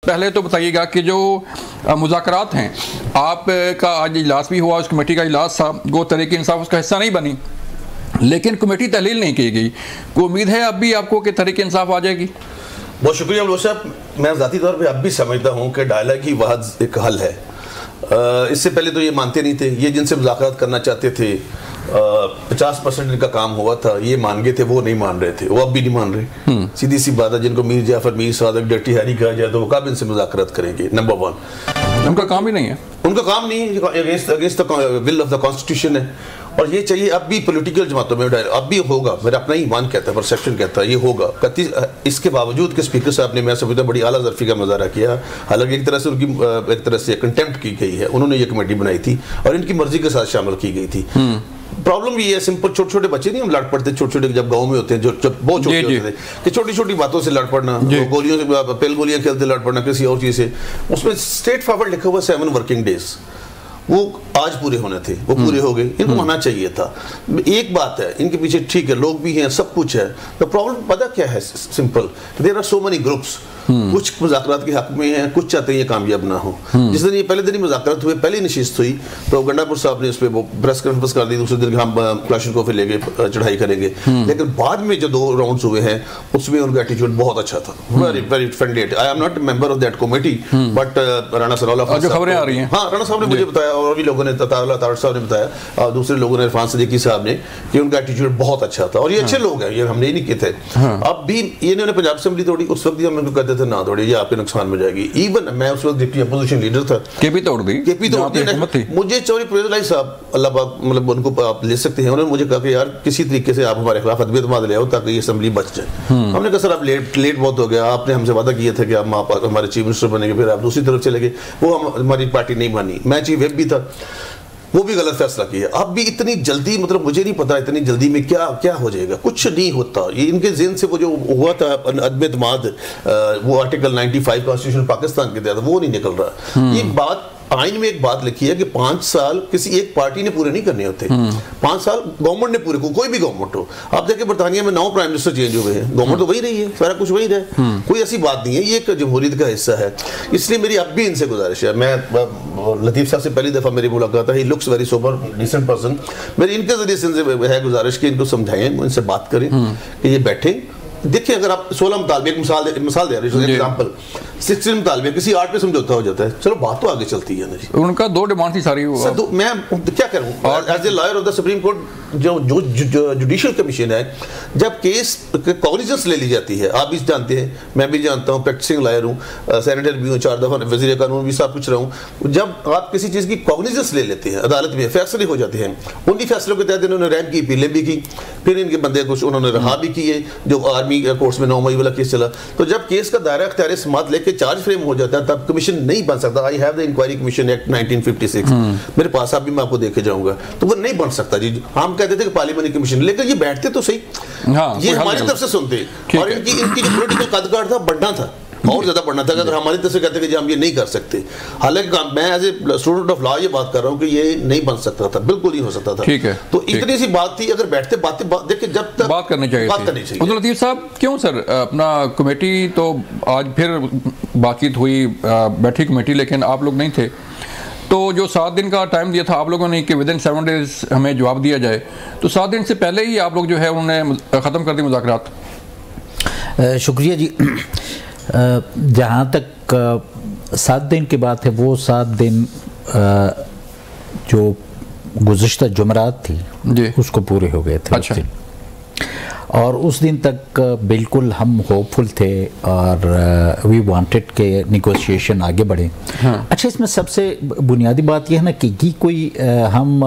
पहले तो बताइएगा कि जो मुज़ाकरात हैं, आपका आज इजलास भी हुआ, उस कमेटी का इजलास था, वो तहरीक इंसाफ उसका हिस्सा नहीं बनी, लेकिन कमेटी तहलील नहीं की गई। कोई उम्मीद है अब भी आपको कि तहरीक इंसाफ आ जाएगी? बहुत शुक्रिया अब्दुल साहब। मैं ज़ाती तौर पे अब भी समझता हूँ कि डायलॉग ही वाहद एक हल है। इससे पहले तो ये मानते नहीं थे, ये जिनसे मुज़ाकरात करना चाहते थे 50% इनका काम हुआ था, ये मान गए थे, वो नहीं मान रहे थे, वो अब भी नहीं मान रहे। सीधी सी बात है, जिनको मीर जाफर, मीर सादक, डर्टी हैरी कहा जाए तो वो कब इनसे मुज़ाकरात करेंगे? नंबर 1 उनका काम ही नहीं है, उनका काम नहीं है, against the will of the constitution है। और ये चाहिए अब भी पॉलिटिकल जमातों में, अब भी होगा, मेरा अपना ही ईमान कहता है, परसेप्शन कहता है ये होगा। इसके बावजूद कि स्पीकर साहब ने, मैं समझता बड़ी आला ज़र्फ़ी का मुज़ाहरा किया, हालांकि एक तरह से उनकी एक तरह से कंटेम्प्ट की गई है। उन्होंने ये कमेटी बनाई थी और इनकी मर्जी के साथ शामिल की गई थी। प्रॉब्लम ये है सिंपल, छोटे छोटे बच्चे नहीं हम लड़ पड़ते, छोटे छोटे जब गाँव में होते हैं, जो बहुत छोटे होते थे, कि छोटी छोटी बातों से लड़ पड़ना, गोलियों से, पेल गोलियां खेलते लड़ पड़ना, किसी और चीज़ से। उसमें स्ट्रेट फॉरवर्ड लिखा हुआ 7 वर्किंग डेज, वो आज पूरे होने थे, वो पूरे हो गए, इनको होना चाहिए था। एक बात है, इनके पीछे ठीक है, लोग भी हैं, सब कुछ है। तो प्रॉब्लम पता क्या है? Simple, there are so many groups, कुछ मुज़ाकरात के हक में हैं, कुछ चाहते हैं ये कामयाब ना हो। जिस दिन ये पहले दिन ही मुज़ाकरात हुए, पहली नशिस्त हुई, तो गंडापुर साहब ने उस पर वो प्रेस कॉन्फ्रेंस कर दी, दूसरे दिन हम क्लाशनकोव पे लेके चढ़ाई करेंगे। लेकिन बाद में जो 2 राउंड्स हुए हैं, उसमें उनका एटीट्यूड बहुत अच्छा था, very very friendly. I am not member of that committee, but Rana Sarola जो खबरें आ रही हैं, हाँ, राणा साहब ने मुझे बताया, और भी लोगों ने, तारड़ साहब ने बताया, और दूसरे लोगों ने, इरफान सदीकी साहब ने, कि उनका एटीट्यूड बहुत अच्छा था और ये अच्छे लोग हैं, ये हमने नहीं किए थे। अब भी इन्होंने पंजाब असेंबली तोड़ी, उस वक्त हम इनको कहते थे ना तोड़ी, ये आपके नुकसान में जाएगी। इवन मैं उस वक्त डिप्टी अपोजिशन लीडर था, केपी तोड़ दी, मुझे चौधरी परवेज़ साहब, अल्लाह पाक, मतलब उनको आप ले सकते हैं, उन्होंने मुझे कहा कि यार किसी तरीके से आप हमारे खिलाफ अदब ले आओ ताकि ये असेंबली बच जाए। हमने कहा सर अब लेट बहुत हो गया, आपने हमसे वादा किया था कि आप हमारे चीफ मिनिस्टर बनेंगे, फिर आप दूसरी तरफ चले गए, वो हमारी पार्टी नहीं बनी। मैं चीफ व्हिप भी था, वो भी गलत फैसला किया। अब भी इतनी जल्दी, मतलब मुझे नहीं पता इतनी जल्दी में क्या क्या हो जाएगा, कुछ नहीं होता। ये इनके ज़हन से वो जो हुआ था अदब-ए-एतमाद, वो आर्टिकल 95 कॉन्स्टिट्यूशन पाकिस्तान के तहत, वो नहीं निकल रहा। ये बात आइन में एक बात लिखी है कि 5 साल किसी एक पार्टी ने पूरे नहीं करने होते, 5 साल गवर्नमेंट ने पूरे, कोई भी गवर्नमेंट हो। आप देखिए बरतानिया में 9 प्राइम मिनिस्टर चेंज हुए हैं, गवर्नमेंट तो वही रही है, सारा कुछ वही रहा, कोई ऐसी बात नहीं है, ये एक जमहूरियत का हिस्सा है। इसलिए मेरी अब भी इनसे गुजारिश है, मैं लतीफ़ साहब से पहली दफ़ा मेरी मुलाकात है, he looks very sober decent person, मेरी इनके जरिए से है गुजारिश कि इनको समझाएं, इनसे बात करें कि ये बैठें। देखिए अगर आप 16 मुतालबे, एक मिसाल दे रहे हैं, एग्जाम्पल 16 मुतालबे, किसी 8 पे समझौता हो जाता है, चलो बात तो आगे चलती है ना जी। उनका 2 डिमांड थी सारी, मैं क्या करूं as a lawyer of the supreme court, जो जुडिशल कमीशन है, जब केस कॉग्निजेंस ले ली जाती है, आप भी जानते हैं, मैं भी जानता हूँ, प्रैक्टिसिंग लॉयर हूँ, सेनेटर भी हूँ, 4 दफ़ा वज़ीर कानून भी, सब कुछ रहा हूँ। जब आप किसी चीज़ की कॉग्निजेंस ले लेते हैं, अदालत में फैसले हो जाते हैं, उन्हीं फैसलों के तहत इन्होंने रैम की, अपीलें भी की, फिर इनके बंदे कुछ उन्होंने रहा भी किए, जो आर्मी कोर्ट्स में 9 मई वाला केस चला। तो जब केस का दायरा अख्तियार समात लेके चार्ज फ्रेम हो जाता है, तब कमीशन नहीं बन सकता। I have the inquiry commission act 1956 मेरे पास, अभी मैं आपको देके जाऊंगा, तो वो नहीं बन सकता जी। हम कहते थे कि पार्लियामेंट्री कमीशन, लेकिन ये बैठते तो सही, ये हमारी तरफ से सुनते, और इनकी जो पॉलिटिकल कदकाठ था बढ़ना था, और ज्यादा पढ़ना था। अगर हमारी तरफ से कहते कि हम ये नहीं कर सकते, हालांकि मैं as a student of law ये बात कर रहा हूँ कि ये नहीं बन सकता था, बिल्कुल नहीं हो सकता था। ठीक है, तो इतनी सी बात थी, अगर बैठते देखिए जब तक बात करनी चाहिए। अब्दुल लतीफ़ साहब, क्यों सर अपना कमेटी तो आज फिर बातचीत हुई, बैठी कमेटी, लेकिन आप लोग नहीं थे, तो जो 7 दिन का टाइम दिया था आप लोगों ने कि विदिन 7 डेज हमें जवाब दिया जाए, तो 7 दिन से पहले ही आप लोग जो है उन्होंने ख़त्म कर दी मुज़ाकरात? शुक्रिया जी। जहाँ तक 7 दिन की बात है, वो 7 दिन जो गुज़िश्ता जुमरात थी उसको पूरे हो गए थे। अच्छा। और उस दिन तक बिल्कुल हम होपफुल थे और वी वांटेड के निगोशिएशन आगे बढ़े। हाँ। अच्छा, इसमें सबसे बुनियादी बात यह है ना कि कोई हम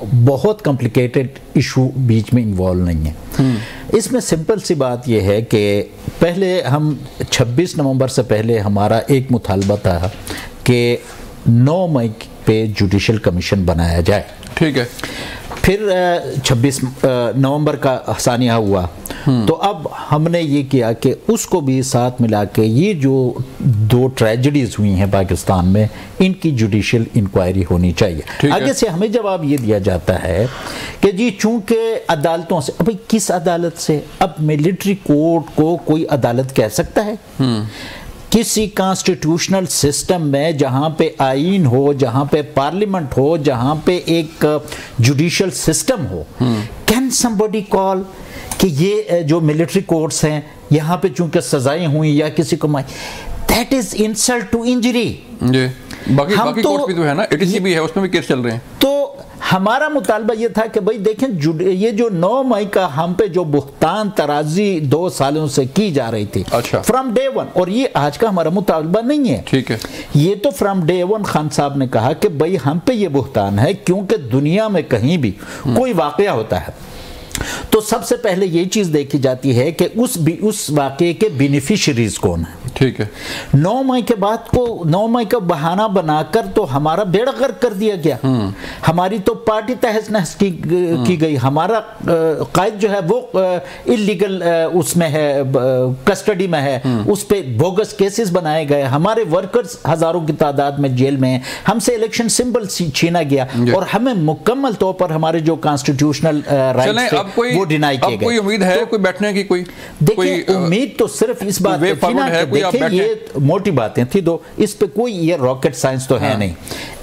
बहुत कॉम्प्लिकेटेड इशू बीच में इन्वॉल्व नहीं है। इसमें सिंपल सी बात यह है कि पहले हम 26 नवंबर से पहले हमारा एक मुतालबा था कि 9 मई पे जुडिशल कमीशन बनाया जाए। ठीक है। फिर 26 नवंबर का हसानिया हुआ, तो अब हमने ये किया कि उसको भी साथ मिला के ये जो 2 ट्रेजेडीज हुई हैं पाकिस्तान में, इनकी जुडिशियल इंक्वायरी होनी चाहिए। आगे से हमें जवाब ये दिया जाता है कि जी चूंकि अदालतों से, अभी किस अदालत से, अब मिलिट्री कोर्ट को कोई अदालत कह सकता है? किसी कॉन्स्टिट्यूशनल सिस्टम में जहाँ पे आईन हो, जहाँ पे पार्लियामेंट हो, जहाँ पे एक जुडिशियल सिस्टम हो, कैन समबडी कॉल कि ये जो मिलिट्री कोर्ट्स हैं यहाँ पे चूंकि सजाएं हुई या किसी को that is insult to injury. बाकी कोर्ट्स भी तो है ना, एटीसी भी है, उसमें भी केस चल रहे हैं। तो हमारा मुतालबा ये था कि भाई देखें, ये जो 9 मई का हम पे जो बुहतान तराजी 2 सालों से की जा रही थी, अच्छा, फ्रॉम डे वन, और ये आज का हमारा मुतालबा नहीं है, ठीक है, ये तो फ्रॉम डे वन खान साहब ने कहा कि भाई हम पे ये बुहतान है क्योंकि दुनिया में कहीं भी कोई वाकया होता है तो सबसे पहले ये चीज देखी जाती है कि उस वाकये के बेनिफिशियरीज कौन है। ठीक है, 9 मई के बाद को 9 मई का बहाना बनाकर तो हमारा बेड़ा गर्क कर दिया गया, हमारी तो पार्टी तहस नहस की गई, हमारा कायद जो है वो इलीगल उसमें है, कस्टडी में है, उस पे बोगस केसेस बनाए गए, हमारे वर्कर्स हजारों की तादाद में जेल में हैं, हमसे इलेक्शन सिंबल छीना गया और हमें मुकम्मल तौर पर हमारे जो कॉन्स्टिट्यूशनल राइट्स थे वो डिनाई किए गए। कोई उम्मीद है, कोई बैठने की देखिए उम्मीद तो सिर्फ इस बात पे थी ना, देखिए ये मोटी बातें थी, दो इस पे कोई ये रॉकेट साइंस तो है नहीं।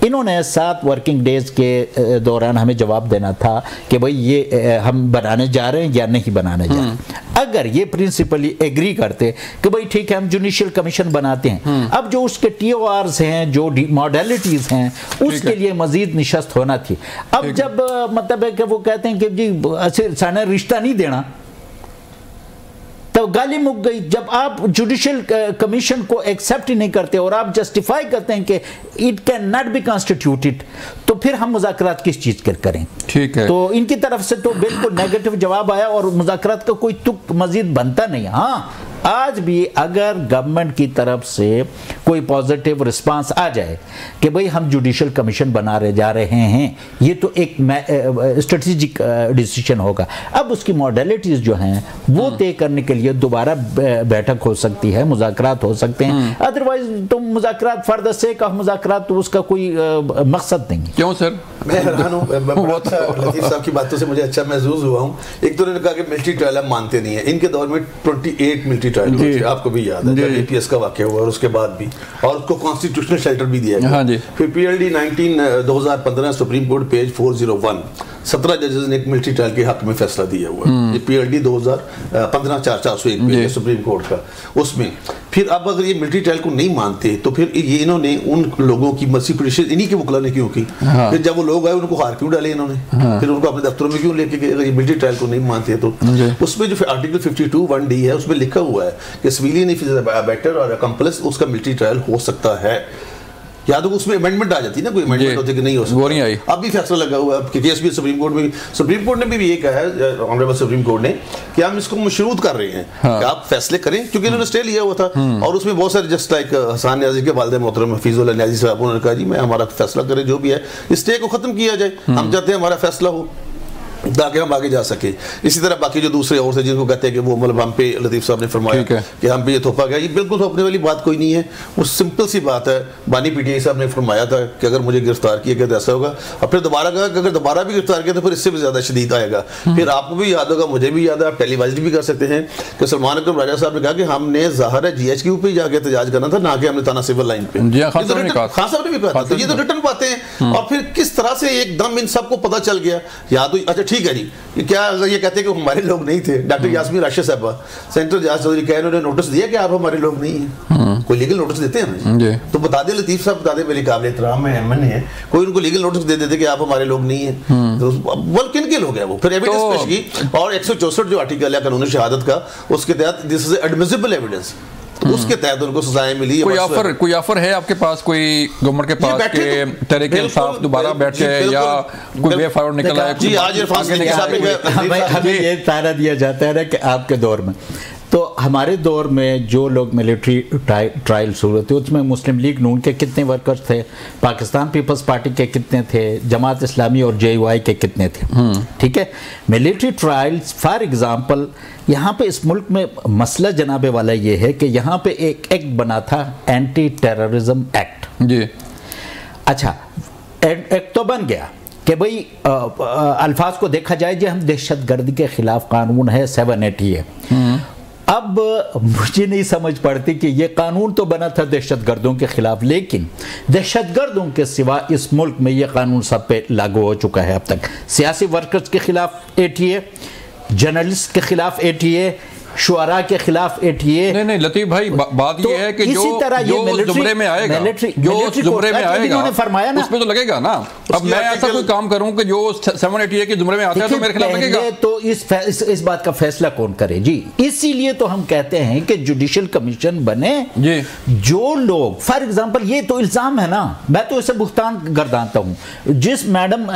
इन्होंने 7 वर्किंग डेज के दौरान हमें जवाब देना था कि भाई ये हम बनाने जा रहे हैं या नहीं बनाने जा रहे हैं। अगर ये प्रिंसिपली एग्री करते कि भाई ठीक है हम जुडिशियल कमीशन बनाते हैं, अब जो उसके TORs हैं, जो मॉडलिटीज हैं, उसके लिए मजीद निशस्त होना थी। अब जब मतलब है कि वो कहते हैं कि जी साने रिश्ता नहीं देना, तो गाली मुक गई। जब आप जुडिशियल कमीशन को एक्सेप्ट ही नहीं करते और आप जस्टिफाई करते हैं कि it can not be constituted, तो फिर हम मुज़ाकरात किस चीज के करें? ठीक है, तो इनकी तरफ से तो बिल्कुल नेगेटिव जवाब आया और मुज़ाकरात का कोई तुक मजीद बनता नहीं। हाँ, आज भी अगर गवर्नमेंट की तरफ से कोई पॉजिटिव रिस्पांस आ जाए कि भाई हम जुडिशियल कमीशन बनाने जा रहे हैं, ये तो एक स्ट्रेटेजिक डिसीजन होगा। अब उसकी मॉडलिटीज जो हैं वो तय करने के लिए दोबारा बैठक हो सकती है, मुज़ाकरात हो सकते हैं। अदरवाइज तो मुज़ाकरात फॉर द सेक ऑफ मुज़ाकरात, तो उसका कोई मकसद नहीं। क्यों सर? मैं हैरान हूँ, बहुत लतीफ साहब की बातों से मुझे अच्छा महसूस हुआ हूँ। एक तो उन्होंने कहा कि मिलिट्री ट्रायल हम मानते नहीं है। इनके दौर में 28 मिलिट्री ट्रायल हुए थे, आपको भी याद है, जब APS का वाकया हुआ और उसके बाद भी, और उसको कॉन्स्टिट्यूशनल शेल्टर भी दिया गया। हाँ जी। फिर PLD 2015 सुप्रीम कोर्ट पेज 401, 17 जजेस ने एक मिलिट्री ट्रायल के हक में फैसला दिया हुआ है। ये PLD 2015 4401 पेज सुप्रीम कोर्ट का, उसमें फिर अब अगर ये मिलिट्री ट्रायल को नहीं मानते तो फिर ये इन्होंने उन लोगों की मर्सी पिटिशन इन्हीं के वकील ने क्यों की? हाँ। फिर जब वो लोग आए उनको हार क्यों डाले इन्होंने? हाँ। फिर उनको अपने दफ्तरों में क्यों लेके गए? अगर ये मिलिट्री ट्रायल को नहीं मानते तो उसमें जो आर्टिकल 52(1)D है उसमें लिखा हुआ है कि civilian if is a better और अकम्प्लिस उसका मिलिट्री ट्रायल हो सकता है। या तो उसमें अमेंडमेंट आ जाती है ना, कोई अमेंडमेंट होती है कि नहीं हो सकता, वो नहीं आई। अब भी फैसला लगा हुआ है कि केस भी सुप्रीम कोर्ट ने भी ये कहा है, ऑनरेबल सुप्रीम कोर्ट ने, कि हम इसको मशरूत कर रहे हैं। हाँ। कि आप फैसले करें, क्योंकि इन्होंने स्टे लिया हुआ था और उसमें बहुत सारे जस्ट लाइक हसन न्याजी के वालिद मोहतरम हफीजुल्लाह न्याजी साहब, उन्होंने कहा जी मैं हमारा फैसला करें जो भी है, स्टे को खत्म किया जाए, हम चाहते हैं हमारा फैसला हो ताकि हम आगे जा सके। इसी तरह बाकी जो दूसरे और से जिनको कहते हैं कि वो मतलब हम पे लतीफ साहब ने फरमाया कि हम पे ये थोपा गया, ये बिल्कुल थोपने वाली बात कोई नहीं है। वो सिंपल सी बात है, बानी PTI साहब ने फरमाया था कि अगर मुझे गिरफ्तार किया गया तो ऐसा होगा, और फिर दोबारा कहा कि अगर दोबारा भी गिरफ्तार किया तो फिर इससे भी ज्यादा शदीद आएगा। फिर आपको भी याद होगा, मुझे भी याद है, आप टेलीवाइज भी कर सकते हैं कि सलमान अकरम राजा साहब ने कहा कि हमने ज़ाहिर है GHQ पे जाके एहतजाज करना था, ना कि हमने थाना सिविल लाइन पे। खान साहब ने भी कहा, तो ये तो रिटर्न पाते हैं। और फिर किस तरह से एकदम इन सबको पता चल गया, या तो अच्छा ठीक है जी, क्या अगर ये कहते हैं कि हमारे लोग नहीं थे, डॉक्टर यास्मीन राशिद साहबा, सेंट्रल जज चौधरी कह उन्होंने नोटिस दिया कि आप हमारे लोग नहीं हैं। कोई लीगल नोटिस देते हैं तो बता दे, लतीफ साहब बता दे, मेरे काबिल एहतराम है, एमएन है, कोई उनको लीगल नोटिस दे देते कि आप हमारे लोग नहीं हैं, तो वो किन के लोग हैं? वो फिर एविडेंस पेश की, और 164 जो आर्टिकल है कानून शहादत का, उसके तहत दिस इज एडमिसिबल एविडेंस, तो उसके तहत उनको सजाएं मिली। कोई ऑफर है आपके पास, कोई गवर्नमेंट के पास के तहरीक इंसाफ दोबारा बैठे या कोई वे फॉरवर्ड निकला है? जी आज हमें ये तारा दिया जाता है ना कि आपके दौर में, तो हमारे दौर में जो लोग मिलिट्री ट्रायल शुरू थे उसमें मुस्लिम लीग नून के कितने वर्कर्स थे, पाकिस्तान पीपल्स पार्टी के कितने थे, जमात इस्लामी और JUI के कितने थे? ठीक है, मिलिट्री ट्रायल्स फॉर एग्जांपल यहाँ पे इस मुल्क में मसला जनाबे वाला ये है कि यहाँ पे एक एक्ट बना था, एंटी टेररिज्म एक्ट जी। अच्छा, एक्ट तो बन गया कि भाई अल्फाज को देखा जाए, जो हम दहशत गर्दी के खिलाफ कानून है 780 है, अब मुझे नहीं समझ पड़ती कि ये कानून तो बना था दहशतगर्दों के खिलाफ, लेकिन दहशतगर्दों के सिवा इस मुल्क में ये कानून सब पे लागू हो चुका है अब तक। सियासी वर्कर्स के खिलाफ ATA, जर्नलिस्ट के खिलाफ ATA, शुअरा के खिलाफ ATA। नहीं लतीफ़ भाई, बात तो ये है कि इसी तरह जो जुमरे में आएगा, जो जुमरे में आएगा फरमाया ना, उसमें तो लगेगा ना। अब मैं ऐसा कोई काम करूं कि जो 788 के जुमरे में आता है तो मेरे खिलाफ लगेगा। तो इस बात का फैसला कौन करे जी? इसीलिए तो हम कहते हैं कि जुडिशल कमीशन बने जी। जो लोग, फॉर एग्जांपल, ये तो इल्जाम है ना, मैं तो इसे भुगतान गर्दानता हूं। जिस मैडम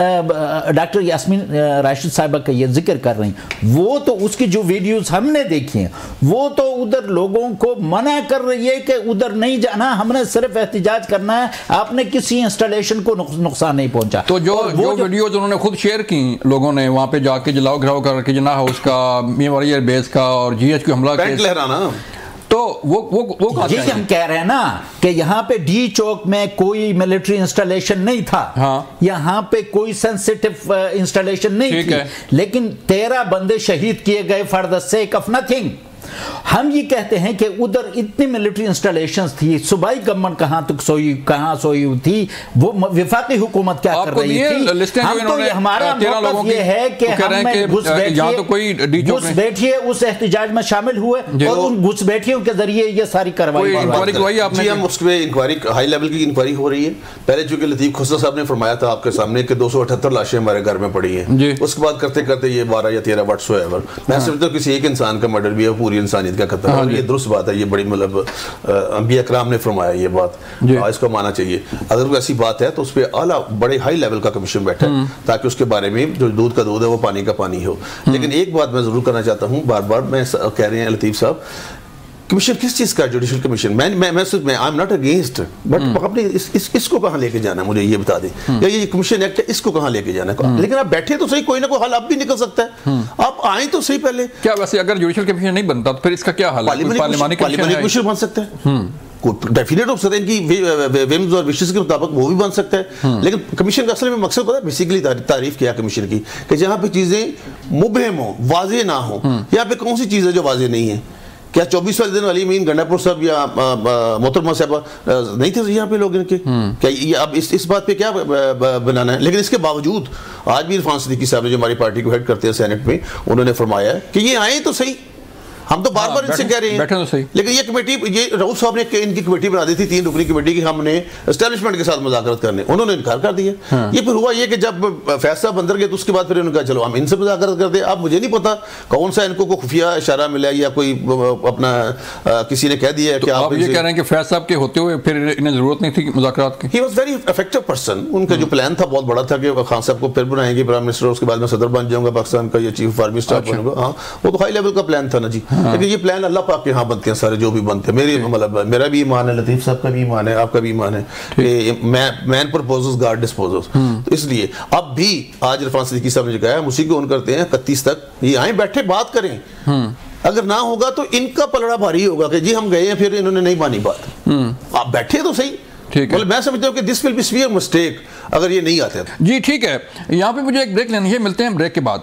डॉक्टर यास्मीन राशिद साहिबा का ये जिक्र कर रही, वो तो उसकी जो वीडियोस हमने देखी, वो तो उधर लोगों को मना कर रही है कि उधर नहीं जाना, हमने सिर्फ एहतिजाज करना है, आपने किसी इंस्टॉलेशन को नुकसान नहीं पहुंचा। तो जो वीडियोज उन्होंने खुद शेयर की, लोगों ने वहां पे जाके जलाओ घिराव करके जना हाउस का, मियां एयर बेस का और GHQ हमला लहराना, तो वो ये हम कह रहे हैं ना कि यहाँ पे डी चौक में कोई मिलिट्री इंस्टॉलेशन नहीं था। हाँ। यहाँ पे कोई सेंसिटिव इंस्टॉलेशन नहीं थी, लेकिन 13 बंदे शहीद किए गए for the sake of nothing. हम ये कहते हैं कि उधर इतनी मिलिट्री इंस्टॉलेशंस थी, सूबाई गवर्नमेंट कहां सोई थी, वो विफाकी हुकूमत क्या कर रही थी। हम तो हमारा मौक़िफ़ ये है कि हम घुसपैठिए उस एहतिजाज में शामिल हुए और उन घुसपैठियों के जरिए ये सारी कार्रवाई हम उस पे इंक्वायरी, हाई लेवल की इंक्वायरी हो रही है। पहले चूंकि लतीफ़ खुसरो साहब ने फरमाया था आपके सामने कि 278 लाशें हमारे घर में पड़ी हैं, उसके बाद करते करते ये 12 या 13 व्हाट्सएवर, मैं समझता हूं किसी एक इंसान का मर्डर भी है, पूरी इंसानियत का खतरा है। ये दुरुस्त बात है, ये बड़ी मतलब अंबिया कराम ने फरमाया ये बात, इसको मानना चाहिए। अगर कोई ऐसी बात है तो उस पर आला बड़े हाई लेवल का कमीशन बैठा है ताकि उसके बारे में जो दूध का दूध है वो पानी का पानी हो। लेकिन एक बात मैं जरूर करना चाहता हूँ, बार बार मैं कह रहे हैं लतीफ़ साहब, कमीशन किस चीज का, जुडिशल कमीशन, मैं I am not against, but आपने इसको कहाँ लेके जाना है, मुझे ये बता दें। या ये कमीशन एक्ट है, इसको कहाँ लेके जाना है? लेकिन आप बैठे तो सही, कोई ना कोई हल आप भी निकल सकता है, आप आए तो सही पहले। क्या वैसे अगर जुडिशल कमीशन नहीं बनता तो फिर इसका क्या हल है? पार्लियामेंट कमीशन बन सकता है, डेफिनेट हो सकता है कि विम्स और विशेष के मुताबिक वो भी बन सकता है। लेकिन कमीशन का असल में मकसद पता है, बेसिकली तारीफ किया कमीशन की कि जहाँ पे चीजें मुबहम हो, वाज़ेह ना हो, यहाँ पे कौन सी चीज है जो वाज़ेह नहीं है। क्या 24 वाले दिन अली मीन गंडापुर साहब या मोहतरमा साहब नहीं थे यहाँ पे लोग इनके? क्या ये अब इस बात पे क्या बनाना है? लेकिन इसके बावजूद आज भी इरफान सिद्दीकी साहब ने, जो हमारी पार्टी को हेड करते हैं सेनेट में, उन्होंने फरमाया कि ये आए तो सही, हम तो बार बार इनसे कह रहे हैं, तो सही। लेकिन ये कमेटी, ये राउत साहब ने इनकी कमेटी बना दी थी, 3 रुकनी कमेटी की, हमने एस्टैब्लिशमेंट के साथ मुज़ाकरत करने, उन्होंने इनकार कर दिया। ये फिर हुआ ये कि जब फैसला अंदर गए तो उसके बाद फिर उन्होंने कहा चलो हम इनसे मुज़ाकरत करते हैं। अब मुझे नहीं पता कौन सा इनको को खुफिया इशारा मिला या कोई अपना किसी ने कह दिया कि आप ये कह रहे हैं कि फैज साहब के होते हुए फिर इन्हें जरूरत नहीं थी मुज़ाकरात की। He was very effective person. उनका जो प्लान था बहुत बड़ा था कि खान साहब को फिर बनाएंगे प्राइम मिनिस्टर, उसके बाद मैं सदर बन जाऊंगा पाकिस्तान का, ये चीफ ऑफ आर्मी स्टाफ बनूंगा। हाँ, वो तो हाई लेवल का प्लान था ना जी। लेकिन ये प्लान अल्लाह पाक के यहाँ बनते हैं सारे, जो भी बनते हैं। मेरी मतलब मेरा भी ईमान है, लतीफ़ साहब का भी ईमान है, आपका भी ईमान है कि मैन प्रपोजेस गॉड डिस्पोजेस। तो इसलिए अब भी आज इरफान सिद्दीकी साहब ने कहा, हम उसी को ऑन करते हैं 31 तक, ये आए बैठे बात करें। अगर ना होगा तो इनका पलड़ा भारी होगा कि जी हम गए हैं फिर इन्होंने नहीं मानी बात। आप बैठे तो सही। मतलब मैं समझता हूँ कि this will be severe mistake अगर ये नहीं आते। जी ठीक है, यहाँ पे मुझे एक ब्रेक लेनी है, मिलते हैं ब्रेक के बाद।